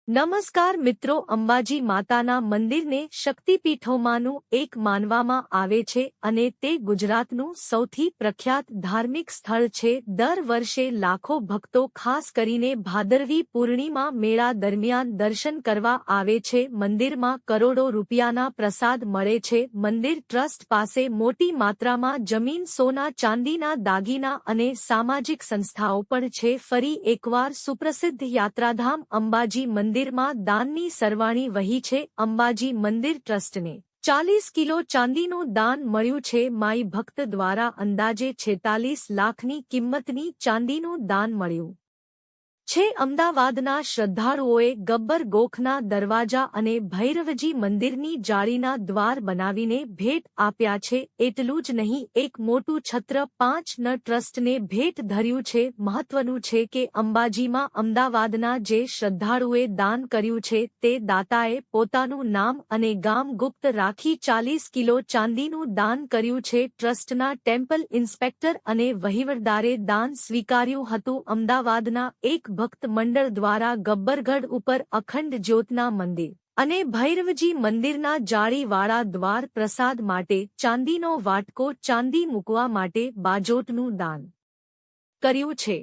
નમસ્કાર મિત્રો, અંબાજી માતાના મંદિરને શક્તિપીઠોમાંનું એક માનવામાં આવે છે અને તે ગુજરાતનું સૌથી પ્રખ્યાત ધાર્મિક સ્થળ છે. દર વર્ષે લાખો ભક્તો ખાસ કરીને ભાદરવી પૂર્ણિમા મેળા દરમિયાન દર્શન કરવા આવે છે. મંદિરમાં કરોડો રૂપિયાના પ્રસાદ મળે છે. મંદિર ટ્રસ્ટ પાસે મોટી માત્રામાં જમીન, સોના ચાંદીના દાગીના અને સામાજિક સંસ્થાઓ પણ છે. ફરી એકવાર સુપ્રસિદ્ધ યાત્રાધામ અંબાજી મંદિરમાં દાનની સરવાણી વહી છે. અંબાજી મંદિર ટ્રસ્ટને 40 કિલો ચાંદીનું દાન મળ્યું છે. માઈ ભક્ત દ્વારા અંદાજે 46 લાખની કિંમતની ચાંદીનું દાન મળ્યું છે. અમદાવાદના શ્રદ્ધાળુઓએ ગબ્બર ગોખના દરવાજા અને ભૈરવજી મંદિરની જાળીના દ્વાર બનાવીને ભેટ આપ્યા છે. એટલું જ નહીં, એક મોટું છત્ર 5 ટ્રસ્ટને ભેટ ધર્યું છે. મહત્વનું છે કે અંબાજીમાં અમદાવાદના જે શ્રદ્ધાળુએ દાન કર્યું છે તે દાતાએ પોતાનું નામ અને ગામ ગુપ્ત રાખી 40 કિલો ચાંદીનું દાન કર્યું છે. ટ્રસ્ટના ટેમ્પલ ઇન્સ્પેક્ટર અને વહીવટદારે દાન સ્વીકાર્યું હતું. અમદાવાદના એક ભક્ત મંડળ દ્વારા ગબ્બરગઢ ઉપર અખંડ જ્યોતના મંદિર અને ભૈરવજી મંદિરના જાળીવાળા દ્વાર પ્રસાદ માટે ચાંદીનો વાટકો, ચાંદી મૂકવા માટે બાજોટનું દાન કર્યું છે.